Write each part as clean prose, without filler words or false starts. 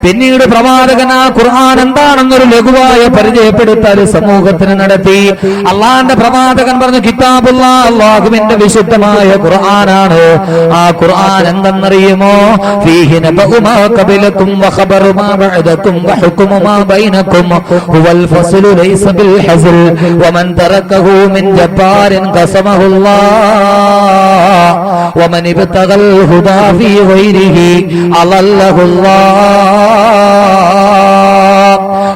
പിന്നീട് പ്രവാചകൻ ആ ഖുർആൻ എന്താണെന്നൊരു ലഘുവായ പരിചയപ്പെടുത്തൽ സമൂഹത്തിന് നടത്തി. അള്ളാന്റെ പ്രവാചകൻ പറഞ്ഞു, കിതാബുല്ലാ, അല്ലാഹുവിന്റെ വിശുദ്ധമായ ഖുർആനാണ്. ആ ഖുർആൻ എന്തെന്നറിയുമോ? ഫീഹി നബഉ മാ ഖബലകും വഖബറു മാ ബഅദകും വഹുക്മു മാ ബൈനകും ഹുവൽ ഫസ്ലു ലൈസ ബിൽ ഹസ്ൽ വമൻ തറകഹു മിൻ ജബ്ബാരിൻ ഖസമഹുല്ലാഹ് വമൻ ഇബ്തഗൽ ഹുദാ ഫീ ഗൈരിഹി അളല്ലഹുല്ലാഹ്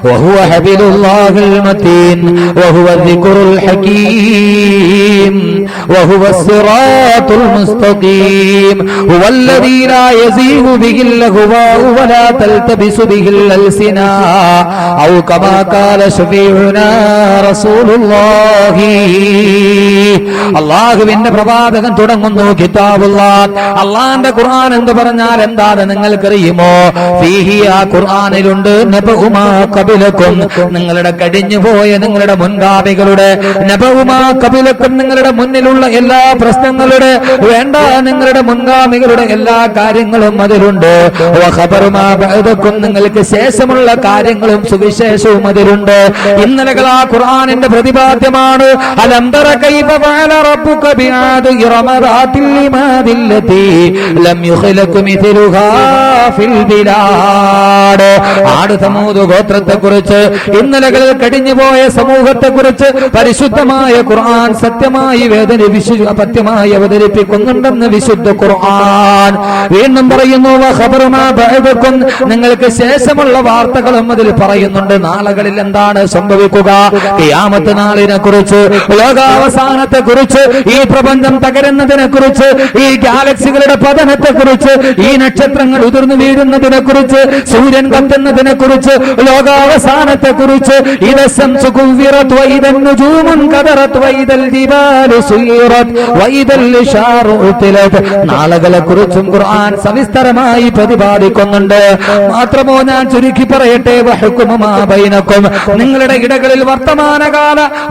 وهو حبل الله المتين وهو الذكر الحكيم وهو الصراط المستقيم هو الذي لا يزيغ به الأهواء ولا تلتبس به الألسنة أو كما قال شفيعنا رسول الله. അള്ളാഹുവിന്റെ പ്രവാചകൻ തുടങ്ങുന്നു, കിതാബുല്ലാഹ്, അള്ളാന്റെ ഖുർആൻ എന്ന് പറഞ്ഞാൽ എന്താണ് നിങ്ങൾക്കറിയുമോ? ഫീഹി, ആ ഖുർആനിലുണ്ട്, നബഉ മാ ഖബലകും, നിങ്ങളുടെ കഴിഞ്ഞുപോയ നിങ്ങളുടെ മുൻഗാമികളുടെ, നബഉ മാ ഖബലകും, നിങ്ങളുടെ മുന്നിലുള്ള എല്ലാ പ്രശ്നങ്ങളുടെ, വേണ്ട നിങ്ങളുടെ മുൻഗാമികളുടെ എല്ലാ കാര്യങ്ങളും അതിലുണ്ട്. വഖബറു മാ ബഅദകും, നിങ്ങൾക്ക് ശേഷമുള്ള കാര്യങ്ങളും സുവിശേഷവും അതിലുണ്ട്. ഇന്നലകൾ ആ ഖുർആനിന്റെ പ്രതിപാദ്യമാണ്. അലം തറ കൈഫ ഫഅല റബ്ബുക ബിആദി ഇറമ ദാതിൽ ഇമാദിൽ ലതി ലം യുഖ്ലഖ മിഥലുഹാ ഫിൽ ബിലാദ്. ആദ് സമൂദ് ഗോത്രത്തെക്കുറിച്ച്, ഇന്നലകളിൽ കഴിഞ്ഞുപോയ സമൂഹത്തെക്കുറിച്ച് പരിശുദ്ധമായ ഖുർആൻ സത്യമായി പത്യമായി അവതരിപ്പിക്കുന്നുണ്ടെന്ന് വിശുദ്ധ ഖുർആൻ വീണ്ടും പറയുന്നു. വഖബറു മാ ബഅദകും, നിങ്ങൾക്ക് ശേഷമുള്ള വാർത്തകളും അതിൽ പറയുന്നുണ്ട്. നാളുകളിൽ എന്താണ് സംഭവിക്കുക, ഖിയാമത്ത് നാളിനെ കുറിച്ച്, ലോകാവസാനത്തെ കുറിച്ച്, ഈ പ്രപഞ്ചം തകരുന്നതിനെ കുറിച്ച്, ഈ ഗാലക്സികളുടെ പതനത്തെ കുറിച്ച്, ഈ നക്ഷത്രങ്ങൾ ഉതിർന്നു വീഴുന്നതിനെ കുറിച്ച്, സൂര്യൻ കത്തുന്നതിനെ കുറിച്ച്, ലോകാവസാനത്തെ കുറിച്ച്, നാളുകളെ കുറിച്ചും ഖുർആൻ സവിസ്തരമായി പ്രതിപാദിക്കുന്നുണ്ട്. മാത്രമോ, ഞാൻ ചുരുക്കി പറയട്ടെ, വഹുക്മു മാ ബൈനകും, നിങ്ങളുടെ ഇടകളിൽ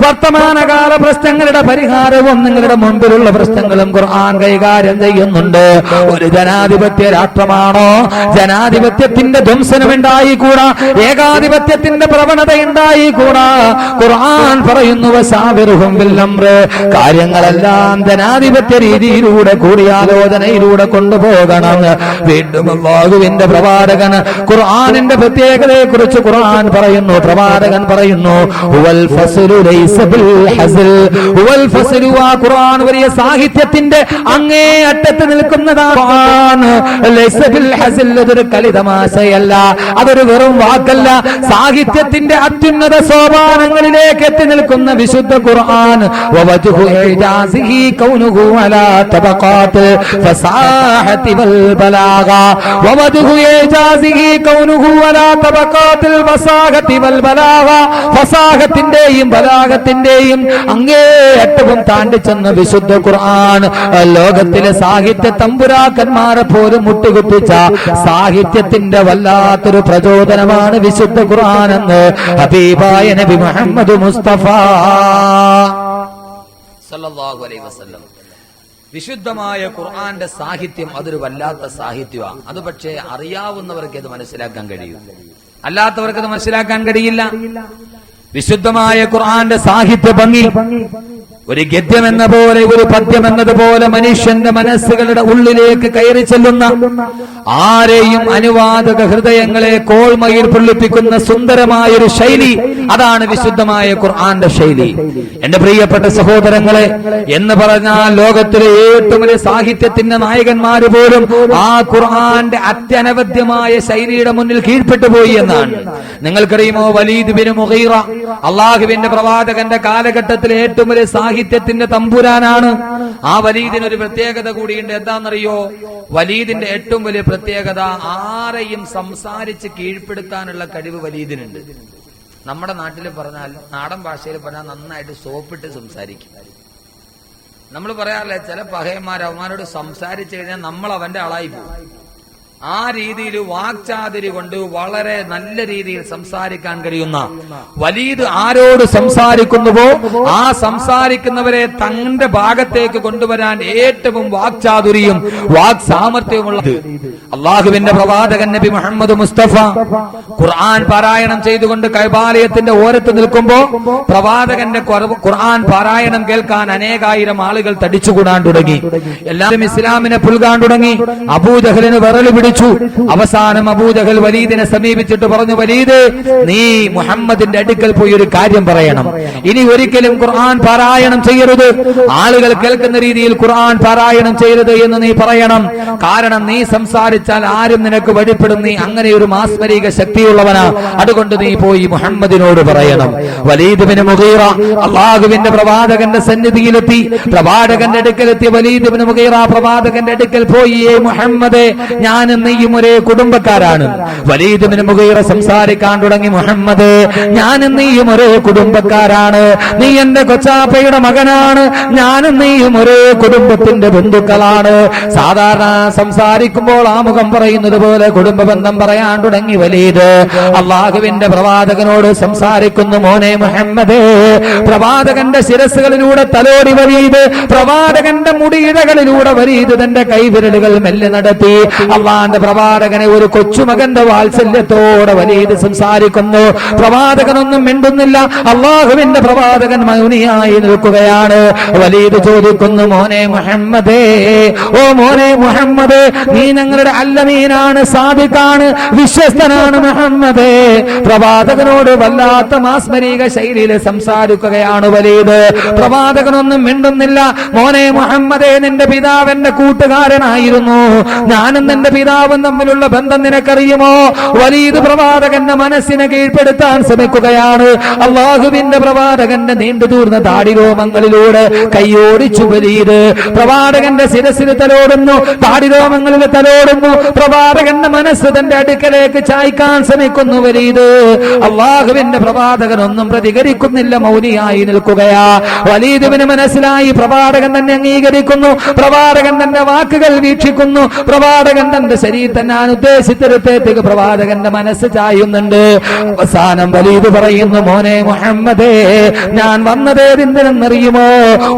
വർത്തമാനകാല പ്രശ്നങ്ങളുടെ പരിഹാരവും നിങ്ങളുടെ മുൻപിലുള്ള പ്രശ്നങ്ങളും ഖുർആൻ കൈകാര്യം ചെയ്യുന്നുണ്ട്. ഒരു ജനാധിപത്യ രാഷ്ട്രമാണോ? ജനാധിപത്യത്തിന്റെ ധ്വംസനം ഉണ്ടായിക്കൂടാ, ഏകാധിപത്യത്തിന്റെ പ്രവണത ഉണ്ടായിക്കൂടാ. ഖുർആൻ പറയുന്നു, വശാവിർഹും ബിൽ അംർ, കാര്യങ്ങളെല്ലാം ജനാധിപത്യ രീതിയിലൂടെ, കൂടിയാലോചനയിലൂടെ കൊണ്ടുപോകണം. വീണ്ടും അല്ലാഹുവിന്റെ പ്രവാചകൻ ഖുർആനിന്റെ പ്രത്യേകതയെ കുറിച്ച് ഖുർആൻ പറയുന്നു. പ്രവാചകൻ പറയുന്നു, ഹുവൽ ഫസ്ലു ലൈസ ബിൽ ഹസ്ൽ, ഹുവൽ ഫസ്ലു, ആ ഖുർആൻ വലിയ സാഹിത്യത്തിന്റെ അങ്ങേ അറ്റത്ത് നിൽക്കുന്നതാണ്. ലൈസ ബിൽ ഹസ്ൽ, അതൊരു കളിതമാശയല്ല, അതൊരു വെറും വാക്കല്ല, സാഹിത്യത്തിന്റെ അത്യുന്നത സോപാനങ്ങളിലേക്ക് എത്തി നിൽക്കുന്ന വിശുദ്ധ ഖുർആൻ. വവജ്ഹു ഇജാസിഹി കൗനുഹു അലാ തബഖാത്തിൽ ഫസാഹതി വൽ ബലാഗ, വവജ്ഹു ഇജാസിഹി കൗനുഹു അലാ തബഖാത്തിൽ ഫസാഹതി വൽ ബലാഗ, ഫസാഹത്തിന്റെയും ബലാഗത്തിന്റെയും അങ്ങേ അറ്റവും താണ്ടി ചെന്ന വിശുദ്ധ ഖുർആൻ ലോകത്തിലെ സാഹിത്യ തമ്പുരാക്കന്മാരെ പോലും മുട്ടുകുത്തിച്ച സാഹിത്യത്തിന്റെ വല്ലാത്തൊരു പ്രചോദനമാണ് വിശുദ്ധ ഖുർആൻ എന്ന് ഹബീബായ നബി മുഹമ്മദ് മുസ്തഫ സല്ലല്ലാഹു അലൈഹി വസല്ലം. വിശുദ്ധമായ ഖുർആന്റെ സാഹിത്യം അതൊരു വല്ലാത്ത സാഹിത്യമാണ്. അത് പക്ഷേ അറിയാവുന്നവർക്ക് അത് മനസ്സിലാക്കാൻ കഴിയും, അല്ലാത്തവർക്ക് അത് മനസ്സിലാക്കാൻ കഴിയില്ല. വിശുദ്ധമായ ഖുർആന്റെ സാഹിത്യ ഭംഗി ഒരു ഗദ്യം എന്ന പോലെ, ഒരു പദ്യം എന്നതുപോലെ മനുഷ്യന്റെ മനസ്സുകളുടെ ഉള്ളിലേക്ക് കയറി ചെല്ലുന്ന, ആരെയും അനുവാദക ഹൃദയങ്ങളെ കോൾമയിൽ പൊള്ളിപ്പിക്കുന്ന സുന്ദരമായൊരു ശൈലി, അതാണ് വിശുദ്ധമായ ഖുർആന്റെ ശൈലി. എന്റെ പ്രിയപ്പെട്ട സഹോദരങ്ങളെ, എന്ന് പറഞ്ഞാൽ ലോകത്തിലെ ഏറ്റവും വലിയ സാഹിത്യത്തിന്റെ നായകന്മാര് പോലും ആ ഖുർആന്റെ അത്യനവദ്യമായ ശൈലിയുടെ മുന്നിൽ കീഴ്പ്പെട്ടു പോയി എന്നാണ്. നിങ്ങൾക്കറിയുമോ, വലീദ് ബിൻ മുഗീറ അള്ളാഹുവിന്റെ പ്രവാചകന്റെ കാലഘട്ടത്തിലെ ഏറ്റവും വലിയ സാഹിത്യത്തിന്റെ തമ്പുരാനാണ്. ആ വലീദിന് ഒരു പ്രത്യേകത കൂടിയുണ്ട്. എന്താണെന്നറിയോ? വലീദിന്റെ ഏറ്റവും വലിയ പ്രത്യേകത, ആരെയും സംസാരിച്ച് കീഴ്പ്പെടുത്താനുള്ള കഴിവ് വലീദിനുണ്ട്. നമ്മുടെ നാട്ടിൽ പറഞ്ഞാൽ, നാടൻ ഭാഷയിൽ പറഞ്ഞാൽ, നന്നായിട്ട് സോപ്പിട്ട് സംസാരിക്കും. നമ്മൾ പറയാറില്ലേ, ചില പഹയന്മാർ അവന്മാരോട് സംസാരിച്ചു കഴിഞ്ഞാൽ നമ്മൾ അവന്റെ ആളായി പോകും. ആ രീതിയിൽ വാക്ചാതുരി കൊണ്ട് വളരെ നല്ല രീതിയിൽ സംസാരിക്കാൻ കഴിയുന്ന വലീദ് ആരോട് സംസാരിക്കുന്നുവോ ആ സംസാരിക്കുന്നവരെ തന്റെ ഭാഗത്തേക്ക് കൊണ്ടുവരാൻ ഏറ്റവും വാക്ചാതുരിയും വാക് സാമർത്ഥ്യവുമുള്ളത് അള്ളാഹുവിന്റെ പ്രവാചകൻ നബി മുഹമ്മദ് മുസ്തഫ ഖുർആൻ പാരായണം ചെയ്തുകൊണ്ട് കഅബാലയത്തിന്റെ ഓരത്ത് നിൽക്കുമ്പോ പ്രവാചകന്റെ ഖുർആൻ പാരായണം കേൾക്കാൻ അനേകായിരം ആളുകൾ തടിച്ചുകൂടാൻ തുടങ്ങി. എല്ലാവരും ഇസ്ലാമിനെ പുൽകാൻ തുടങ്ങി. അബൂജഹലിന് വിറല് പിടിച്ചു. അവസാനം അബൂജഹൽ വലീദിനെ സമീപിച്ചിട്ട് പറഞ്ഞു, വലീദ്, നീ മുഹമ്മദിന്റെ അടുക്കൽ പോയി ഒരു കാര്യം പറയണം. ഇനി ഒരിക്കലും ഖുർആൻ പാരായണം ചെയ്യരുത്, ആളുകൾ കേൾക്കുന്ന രീതിയിൽ ഖുർആൻ പാരായണം ചെയ്യരുത് എന്ന് നീ പറയണം. കാരണം നീ സംസാരിച്ചാൽ ആരും നിനക്ക് വഴിപ്പെടും, നീ അങ്ങനെ ഒരു മാസ്മരിക ശക്തിയുള്ളവനാ. അതുകൊണ്ട് നീ പോയി മുഹമ്മദിനോട് പറയണം. വലീദ് ബിൻ മുഗീറ അള്ളാഹുവിന്റെ പ്രവാചകന്റെ സന്നിധിയിലെത്തി. പ്രവാചകന്റെ അടുക്കലെത്തി വലീദ് ബിൻ മുഗീറ പ്രവാചകന്റെ അടുക്കൽ പോയി, മുഹമ്മദേ, ഞാനും നീയും ഒരേ കുടുംബക്കാരാണ്. വലീദ് ബിൻ മുഗീറ സംസാരിക്കാൻ തുടങ്ങി, മുഹമ്മദേ, ഞാനും നീയും ഒരേ കുടുംബക്കാരാണ്. നീ എന്റെ കൊച്ചാപ്പയുടെ മകനാണ്. ഞാനും നീയും ഒരേ കുടുംബത്തിന്റെ ബന്ധുക്കളാണ്. സാധാരണ സംസാരിക്കുമ്പോൾ ആമുഖം പറയുന്നത് പോലെ കുടുംബ ബന്ധം പറയാൻ തുടങ്ങി വലീദ്. അള്ളാഹുവിന്റെ പ്രവാചകനോട് സംസാരിക്കുന്നു, മോനെ മുഹമ്മദേ, പ്രവാചകന്റെ ശിരസുകളിലൂടെ തലോടി വലീദ്, പ്രവാചകന്റെ മുടിയിഴകളിലൂടെ വലീദ് തന്റെ കൈവിരലുകൾ മെല്ലെ നടത്തി. അള്ളാന്റെ പ്രവാചകനെ ഒരു കൊച്ചുമകന്റെ വാത്സല്യത്തോടെ വലീദ് സംസാരിക്കുന്നു. പ്രവാചകനൊന്നും മിണ്ടുന്നില്ല. അള്ളാഹുവിന്റെ പ്രവാചകൻ മൗനിയായി നിൽക്കുകയാണ്. വലീദ് ചോദിക്കുന്നു, മോനെ മുഹമ്മദേ, ഓ മോനെ മുഹമ്മദേ, നീ ഞങ്ങളുടെ അല്ലമീനാണ്, സാദിഖാണ്, വിശ്വസ്തനാണ് മുഹമ്മദേ. പ്രവാചകനോട് വല്ലാത്ത മാസ്മരിക ശൈലിയിൽ സംസാരിക്കുകയാണ് വലീദ്. പ്രവാചകനൊന്നും മിണ്ടുന്നില്ല. മോനെ മുഹമ്മദേ, നിന്റെ പിതാവ് എന്റെ കൂട്ടുകാരനായിരുന്നു. ഞാനും നിന്റെ പിതാവും തമ്മിലുള്ള ബന്ധം നിനക്കറിയുമോ? വലീദ് പ്രവാചകന്റെ മനസ്സിനെ കീഴ്പ്പെടുത്താൻ ശ്രമിക്കുകയാണ്. അള്ളാഹുവിന്റെ പ്രവാചകന്റെ നീണ്ടു തൂർന്ന താടിരോമങ്ങളിലൂടെ കൈയോടിച്ചു വലീദ്. പ്രവാചകന്റെ ശിരസിൽ തലോടുന്നു, താടിരോമങ്ങളിൽ തലോടുന്നു. പ്രവാചകന്റെ മനസ്സ് തന്റെ അടുക്കലേക്ക് ചായ്ക്കാൻ ശ്രമിക്കുന്നു വലീദ്. അള്ളാഹുവിന്റെ പ്രവാചകനൊന്നും പ്രതികരിക്കുന്നില്ല, മൗനിയായി നിൽക്കുകയാ. വലീദിന് മനസ്സിലായി പ്രവാചകൻ തന്നെ അംഗീകരിക്കുന്നു, പ്രവാചകൻ തന്റെ വാക്കുകൾ വീക്ഷിക്കുന്നു, പ്രവാചകൻ തന്റെ ശരീരം ഞാൻ ഉദ്ദേശിച്ചിടത്തേക്ക് പ്രവാചകന്റെ മനസ്സ് ചായുന്നുണ്ട്. അവസാനം വലീദ് പറയുന്നു, മോനെ മുഹമ്മദേ, ഞാൻ വന്നതേതിനെന്നറിയുമോ?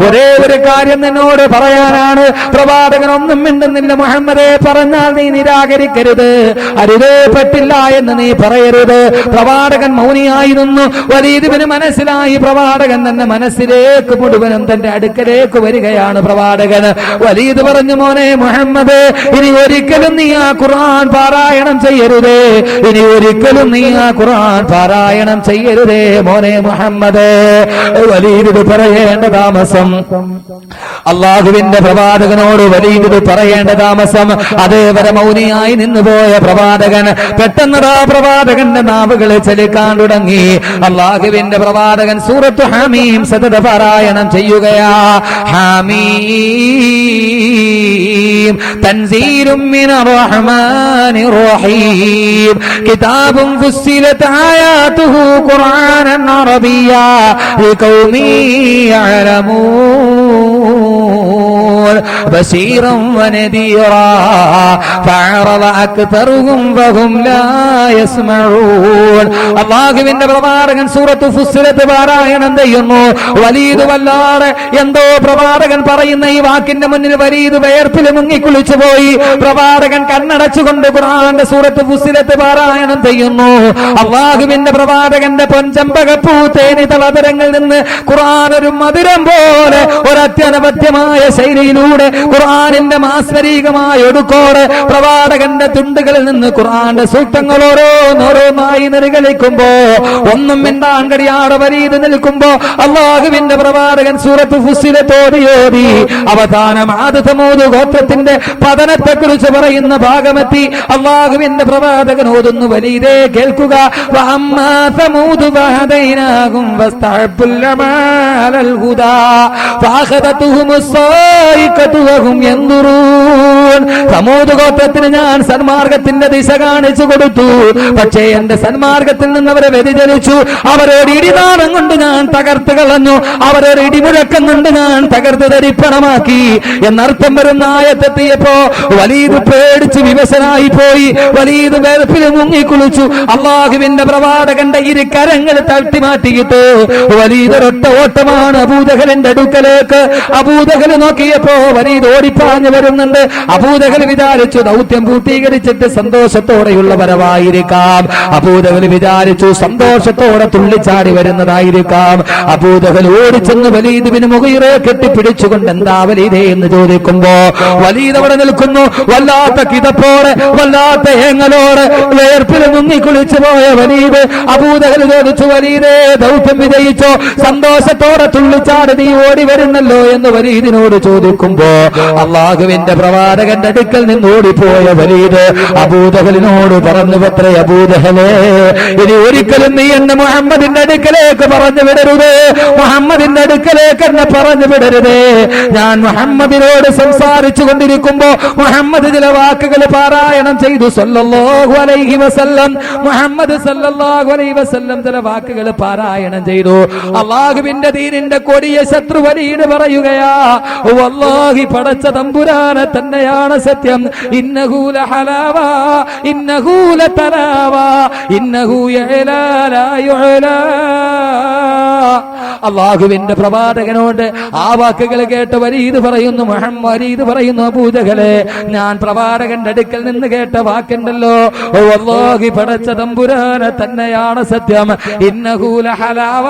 ഒരേ ഒരു കാര്യം നിന്നോട് പറയാനാണ്. പ്രവാചകൻ ഒന്നും മിണ്ടുന്നില്ല. മുഹമ്മദേ, പറഞ്ഞാൽ നീ നിരാകരിക്കരുത്, അരുതേ, പറ്റില്ല എന്ന് നീ പറയരുത്. പ്രവാചകൻ മൗനിയായിരുന്നു. വലീദിന് മനസ്സിലായി പ്രവാചകൻ തന്നെ മനസ്സിലേക്ക് മുഴുവനും തന്റെ അടുക്കലേക്ക് വരികയാണ്. പ്രവാചകൻ വലീദ് പറഞ്ഞു, മോനെ മുഹമ്മദ്, ഇനി ഒരിക്കലും നീ ആ ഖുർആൻ പാരായണം ചെയ്യരുതേ, ഇനി ഒരിക്കലും നീ ആ ഖുർആൻ പാരായണം ചെയ്യരുതേ മോനെ മുഹമ്മദ്. വലീദ് പറയേണ്ട താമസം, അള്ളാഹുവിന്റെ പ്രവാചകനോട് വലീദ് പറയേണ്ട താമസം. അതേവരെ മൗനിയായി നിന്നുപോയ പ്രവാചകൻ പെട്ടെന്ന് ആ പ്രവാചകന്റെ നാവുകളെ ചലിക്കാൻ തുടങ്ങി. അള്ളാഹുവിന്റെ പ്രവാചകൻ സൂറത്ത് ഹമീം സതത പാരായണം ചെയ്യുകയാ. ഹമീം തൻസീലും മിനർ റഹ്മാനിർ റഹീം കിതാബുൻ ഫുസ്സിലത് ആയാതുഹു ഖുർആനൻ അറബിയ്യാ ലിഖൗമി യഅലമൂൻ ബശീറൻ വനദീറാ ഫഅറദ അക്തറുഹും വഹും ലാ യസ്മഊൻ. അല്ലാഹുവിന്റെ പ്രവാചകൻ സൂറത്ത് ഫുസ്സിലത്ത് പാരായണം ചെയ്യുന്നു. വലീദ് വല്ലാതെ എന്തോ പ്രവാചകൻ പറയുന്ന ഈ വാക്കിന്റെ മുന്നിൽ വലീദ് വേർപ്പിൽ മുങ്ങിക്കുളിച്ചു പോയി. പ്രവാചകൻ കണ്ണടച്ചുകൊണ്ട് ഖുർആന്റെ സൂറത്ത് ഫുസ്സിലത്ത് പാരായണം ചെയ്യുന്നു. അല്ലാഹുവിന്റെ പ്രവാചകന്റെ പൊൻചമ്പകപ്പൂ തേനി തളതരങ്ങളിൽ നിന്ന് ഖുർആൻ ഒരു മധുരം പോലെ ഒരു അത്യനവധ്യമായ ശൈലിയിലൂടെ ഖുർആനിന്റെ മാസ്മരികമായ ഒടുക്കോടെ പ്രവാചകന്റെ തുണ്ടുകളിൽ നിന്ന് ഖുർആന്റെ സൂക്തങ്ങൾ ഓരോന്നോരോന്നായി നിർഗളിക്കുമ്പോ ഒന്നും മിണ്ടാൻ കഴിയാതെ വലീദ് നിൽക്കുമ്പോ അല്ലാഹുവിന്റെ പ്രവാചകൻ സൂറത്ത് ഫുസ്സിലത്ത് ഓതി അവസാനം ആദ് സമൂദ് ഗോത്രത്തിന്റെ പതനത്തെ കുറിച്ച് പറയുന്ന ഭാഗമെത്തി. അല്ലാഹുവിന്റെ പ്രവാചകൻ ഓതുന്നു, വലീദേ കേൾക്കുക. വഅമ്മാ സമൂദ് ഫഹദൈനാഹും വസ്തഹബ്ബുൽ അമാലൽ ഹുദാ ഫഅഖദതുഹുമുസ് സായിഖതു വഹും യൻദുറൂൻ. സമൂദ് ഗോത്രത്തിന് ഞാൻ സന്മാർഗത്തിന്റെ ദിശ കാണിച്ചു കൊടുത്തു. പക്ഷേ എന്റെ സന്മാർഗത്തിൽ നിന്ന് അവരെ വ്യതിചലിച്ചു. അവരോട് ഇടിനാദം കൊണ്ട് ഞാൻ തകർത്ത് കളഞ്ഞു. അവരോട് ഇടിമുഴക്കം കൊണ്ട് ഞാൻ തകർത്ത് തരിപ്പണമാക്കി എന്നർത്ഥം വരുന്ന ആയത്തെത്തിയപ്പോ വലീദ് പേടിച്ച് വിവശനായി പോയി. വലീദ് വെറുപ്പിൽ മുങ്ങിക്കുളിച്ചു. അള്ളാഹുവിന്റെ പ്രവാചകന്റെ ഇരു കരങ്ങൾ തട്ടി മാറ്റിയിട്ട് വലീദ് ഒരൊറ്റ ഓട്ടമാണ് അബൂജഹലിന്റെ അടുക്കലേക്ക്. അബൂജഹൽ നോക്കിയപ്പോ വലീദ് ഓടിപ്പാഞ്ഞു വരുന്നുണ്ട്. അബൂജഹൽ വിചാരിച്ചു ദൗത്യം പൂർത്തീകരിച്ചിട്ട് സന്തോഷത്തോടെയുള്ള വരവായിരിക്കാം. അബൂജഹൽ വിചാരിച്ചു സന്തോഷത്തോടെ തുള്ളിച്ചാടി വരുന്നതായിരിക്കാം. അബൂജഹൽ ഓടിച്ചെന്ന് വലീദ് ബിൻ മുഗീറയെ കെട്ടിപ്പിടിച്ചുകൊണ്ട് എന്താ വലീദേ എന്ന് ചോദിക്കുമ്പോ വലീദ് അവിടെ നിൽക്കുന്നു. വല്ലാത്ത കിതപ്പോടെ വല്ലാത്ത ഏങ്ങലോടെ വേർപ്പിൽ മുങ്ങിക്കുളിച്ചു പോയ വലീദ്. അബൂജഹൽ ചോദിച്ചു, വലീദേ ദൗത്യം വിജയിച്ചോ? സന്തോഷത്തോടെ തുള്ളിച്ചാടി നീ ഓടി വരുന്നല്ലോ എന്ന് വലീദിനോട് ചോദിക്കുമ്പോ അള്ളാഹുവിന്റെ പ്രവാചകന്റെ അടുക്കൽ നിന്ന് ഓടിപ്പോയ വലീദ് അബൂജഹലിനോട് പറഞ്ഞു, പത്രേ അബൂജഹലേ, ഇനി ഒരിക്കലും നീ എന്നെ മുഹമ്മദിന്റെ അടുക്കലേക്ക് പറഞ്ഞു വിടരുത്. മുഹമ്മദിന്റെ അടുക്കലേക്ക് എന്നെ പറഞ്ഞു വിടരുതേ. ഞാൻ മുഹമ്മദിനോട് സംസാരിച്ചു കൊണ്ടിരിക്കുമ്പോ മുഹമ്മദ് ചില വാക്കുകൾ പാരായണം ചെയ്തു സല്ലല്ലാഹു അലൈഹി വസല്ലം. മുഹമ്മദ് സല്ലല്ലാഹു അലൈഹി വസല്ലം ചില വാക്കുകൾ പാരായണം ചെയ്തു. അള്ളാഹുവിന്റെ ദീനിന്റെ കൊടിയ ശത്രു വലീദ് പറയുകയാ, വല്ലാഹി പടച്ച തമ്പുരാനെ തന്നെയാണ് സത്യം. ഇന്നഹു ലഹലാവ ഇന്നഹു ലതലാവ ഇന്നഹു യഅലാ ലാ യുഅലാ. അള്ളാഹുവിന്റെ പ്രവാചകനോട് ആ വാക്കുകൾ കേട്ട് വലീദ് പറയുന്നു, വലീദ് പറയുന്നു, അബൂജഹലേ, ഞാൻ പ്രവാചകന്റെ അടുക്കൽ നിന്ന് കേട്ട വാക്കുണ്ടല്ലോ, വല്ലാഹി പടച്ച തമ്പുരാനെ തന്നെയാണ് സത്യം. ഇന്നഹു ലഹലാവ.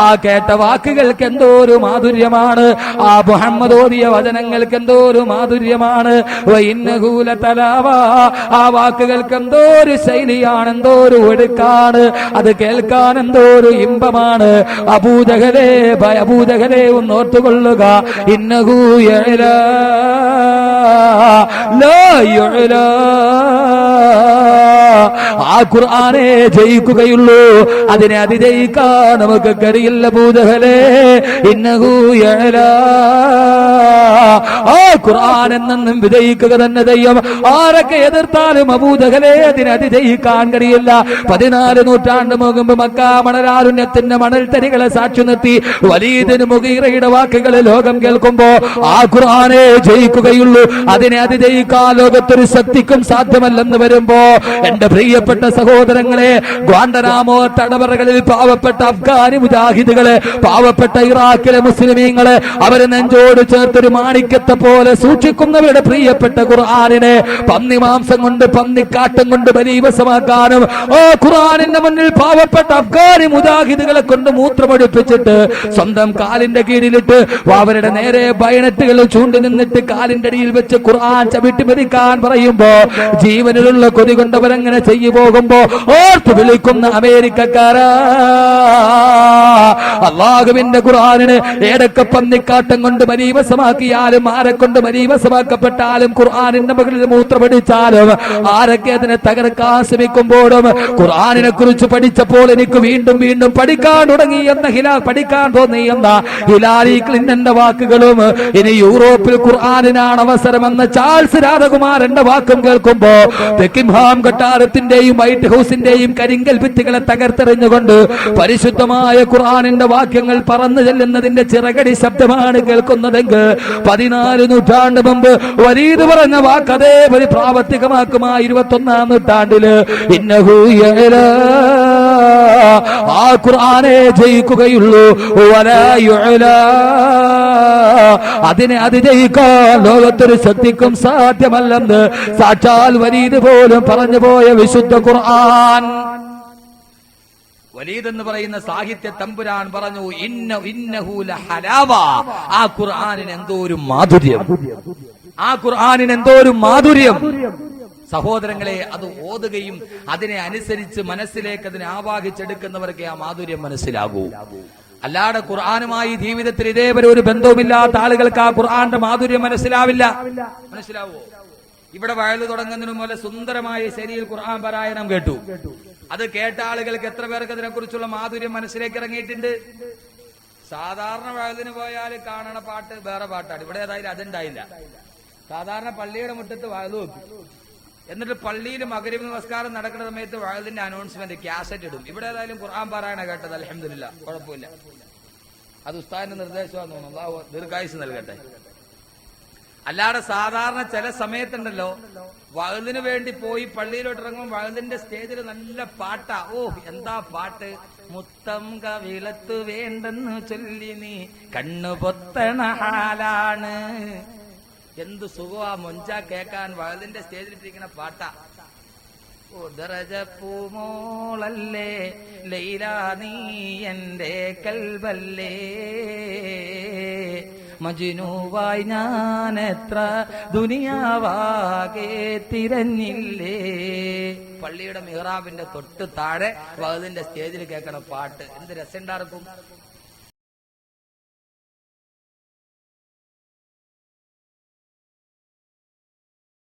ആ കേട്ട വാക്കുകൾക്ക് എന്തോ ഒരു മാധുര്യമാണ്. ആ മുഹമ്മദ് ഓതിയ വചനങ്ങൾക്ക് എന്തോ ഒരു മാധുര്യമാണ്. ഇന്നഹു ലതലാവ. ആ വാക്കുകൾക്ക് എന്തോ ഒരു ശൈലിയാണ്, എന്തോ ഒരു ഒഴുക്കാണ്. അത് കേൾക്കാൻ എന്തോ ഒരു ഇമ്പമാണ്. അബൂജഹലേ, അബൂജഹലേ ഒന്ന് ഓർത്തുകൊള്ളുക, ഇന്നഹു യഅലാ ലാ യുഅലാ. ആ ഖുർആനെ ജയിക്കുകയുള്ളൂ, അതിനെ അതിജയിക്കാൻ നമുക്ക് കഴിയില്ല അബൂജഹലേ. ഇന്നഹു യഅലാ. ആ ഖുർആൻ എന്നും വിജയിക്കുക തന്നെ ചെയ്യും. ആരൊക്കെ എതിർത്താലും അബൂജഹലേ അതിനെ അതിജയിക്കാൻ കഴിയില്ല. 14 നൂറ്റാണ്ട് മുമ്പ് മക്കാ മണലാരുണ്യത്തിന്റെ മണൽത്തരികളെ സാക്ഷി നിർത്തി വലീദിന് മുഗീറയുടെ വാക്കുകൾ ലോകം കേൾക്കുമ്പോ ആ ഖുർആനെ ജയിക്കുകയുള്ളൂ, അതിനെ അതിജയിക്കാൻ ലോകത്തൊരു ശക്തിക്കും സാധ്യമല്ലെന്ന് വരുമ്പോ എന്റെ പ്രിയപ്പെട്ട സഹോദരങ്ങളെ, ഗ്വാണ്ടനാമോ തടവറകളിൽ പാവപ്പെട്ട അഫ്ഗാനി മുജാഹിദുകളെ, പാവപ്പെട്ട ഇറാഖിലെ മുസ്ലിമീങ്ങളെ അവരെ നെഞ്ചോട് ചേർത്തൊരു മാണിക്യത്തെ പോലെ സൂക്ഷിക്കുന്നവരുടെ പ്രിയപ്പെട്ട ഖുർആനിനെ പന്നിമാംസം കൊണ്ട് പന്നിക്കാട്ടം കൊണ്ട് ബലീവസമാക്കാനും ഓ ഖുർആനിന്റെ മുന്നിൽ പാവപ്പെട്ട അഫ്ഗാനി മുജാഹിദുകളെ കൊണ്ട് മൂത്രമൊഴിപ്പിച്ചിട്ട് സ്വന്തം കാലിന്റെ കീഴിലിട്ട് അവരുടെ നേരെ ബയണറ്റുകൾ ചൂണ്ടി നിന്നിട്ട് കാലിന്റെ അടിയിൽ വെച്ച് ഖുർആൻ ചവിട്ടി മെതിക്കാൻ പറയുമ്പോ ജീവനിലുള്ള കൊതി കൊണ്ടവരങ്ങനെ ചെയ്തു പോകുമ്പോ ഓർത്ത് വിളിക്കുന്ന അമേരിക്കക്കാരാ, അള്ളാഹുവിന്റെ ഖുർആനിന് ഏതൊക്കെ പന്നിക്കാട്ടം കൊണ്ട് മരീവസമാക്കിയാലും ആരെക്കൊണ്ട് മരീവസമാക്കപ്പെട്ടാലും ഖുർആനിന്റെ മകളിൽ മൂത്രപടിച്ചാലും ആരൊക്കെ അതിനെ തകർക്കാൻ ശ്രമിക്കുമ്പോഴും ഖുർആനിനെ കുറിച്ച് പഠിച്ചപ്പോൾ എനിക്ക് വീണ്ടും വീണ്ടും പഠിക്കാൻ തുടങ്ങി എന്ന പഠിക്കാൻ തോന്നി എന്ന ഹിലാരി ക്ലിന്റന്റെ വാക്കുകളും ഇനി യൂറോപ്പിൽ ഖുർആനിനാണ് അവസരമെന്ന ചാൾസ് രാധകുമാരന്റെ വാക്കും കേൾക്കുമ്പോ ബക്കിംഹാം കൊട്ടാരത്തിന്റെയും വൈറ്റ് ഹൗസിന്റെയും കരിങ്കൽ ഭിത്തികളെ തകർത്തെറിഞ്ഞുകൊണ്ട് പരിശുദ്ധമായ ഖുർആനിന്റെ വാക്യങ്ങൾ പറന്നു ചെല്ലുന്നതിന്റെ ചിറകടി ശബ്ദമാണ് കേൾക്കുന്നതെങ്കിൽ 14 നൂറ്റാണ്ട് മുമ്പ് വലീദ് പറഞ്ഞ വാക്ക് അതേപടി പ്രാവർത്തികമാക്കും ആ 21-ാം നൂറ്റാണ്ടില് ഇന്നഹു യഅലാ. ആ ഖുർആനെ ജയിക്കുകയുള്ളൂ, വലാ യുഅലാ. അതിനെ അതിജയിക്കാൻ ലോകത്തൊരു ശക്തിക്കും സാധ്യമല്ലെന്ന് സാക്ഷാൽ വലീദ് പോലും പറഞ്ഞു പോയ വിശുദ്ധ ഖുർആൻ. വലീദ് എന്ന് പറയുന്ന സാഹിത്യ തമ്പുരാൻ പറഞ്ഞു, ഇന്നഹു ലഹലാവ. ആ ഖുർആനിന് എന്തോ ഒരു മാധുര്യം, ആ ഖുർആനിന് എന്തോ ഒരു മാധുര്യം. സഹോദരങ്ങളെ, അത് ഓതുകയും അതിനെ അനുസരിച്ച് മനസ്സിലേക്ക് അതിനെ ആവാഹിച്ചെടുക്കുന്നവർക്ക് ആ മാധുര്യം മനസ്സിലാകൂ. അല്ലാതെ ഖുർആനുമായി ജീവിതത്തിൽ ഇതേവരെ ഒരു ബന്ധവുമില്ലാത്ത ആളുകൾക്ക് ആ ഖുർആന്റെ മാധുര്യം മനസ്സിലാവില്ല. മനസ്സിലാവോ? ഇവിടെ വയല് തുടങ്ങുന്നതിന് പോലെ സുന്ദരമായ ശരിയിൽ ഖുർആൻ പാരായണം കേട്ടു. അത് കേട്ട ആളുകൾക്ക് എത്ര പേർക്ക് അതിനെ കുറിച്ചുള്ള മാധുര്യം മനസ്സിലേക്ക് ഇറങ്ങിയിട്ടുണ്ട്? സാധാരണ വയലിന് പോയാൽ കാണണ പാട്ട് വേറെ പാട്ടാണ്. ഇവിടെ ഏതായാലും അതുണ്ടായില്ല. സാധാരണ പള്ളിയുടെ മുറ്റത്ത് വഅദ് വെക്കും. എന്നിട്ട് പള്ളിയിൽ മഗ്‌രിബ് നമസ്കാരം നടക്കുന്ന സമയത്ത് വഅദിന്റെ അനൗൺസ്മെന്റ് കാസറ്റ് ഇടും. ഇവിടെ ഏതായാലും ഖുർആൻ പാരായണ കേട്ടത്, അൽഹംദുലില്ലാഹ്, കുഴപ്പമില്ല. അത് ഉസ്താദിന്റെ നിർദ്ദേശമാണെന്ന് തോന്നുന്നു. അല്ലാഹു ദീർഘായുസ്സ് നൽകട്ടെ. അല്ലാതെ സാധാരണ ചില സമയത്തുണ്ടല്ലോ വഅദിന് വേണ്ടി പോയി പള്ളിയിലോട്ട് ഇറങ്ങുമ്പോൾ വഅദിന്റെ സ്റ്റേജിൽ നല്ല പാട്ടാ. ഓ എന്താ പാട്ട്! മുത്തം കവിളത്ത് വേണ്ടെന്ന് ചൊല്ലി നീ കണ്ണു പൊത്തണ ഹാലാണ്. എന്ത് സുഖമാ മൊഞ്ച കേക്കാൻ വഅദിന്റെ സ്റ്റേജിലിട്ടിരിക്കുന്ന പാട്ടാ. പൂമോളല്ലേ ലൈല നീ എന്റെ കൽബല്ലേ, മജ്നൂവായി ഞാൻ എത്ര ദുനിയാവാകെ തിരഞ്ഞില്ലേ. പള്ളിയുടെ മിഹ്റാബിന്റെ തൊട്ട് താഴെ വഅദിന്റെ സ്റ്റേജിൽ കേൾക്കണ പാട്ട് എന്ത് രസമുണ്ടാർക്കും.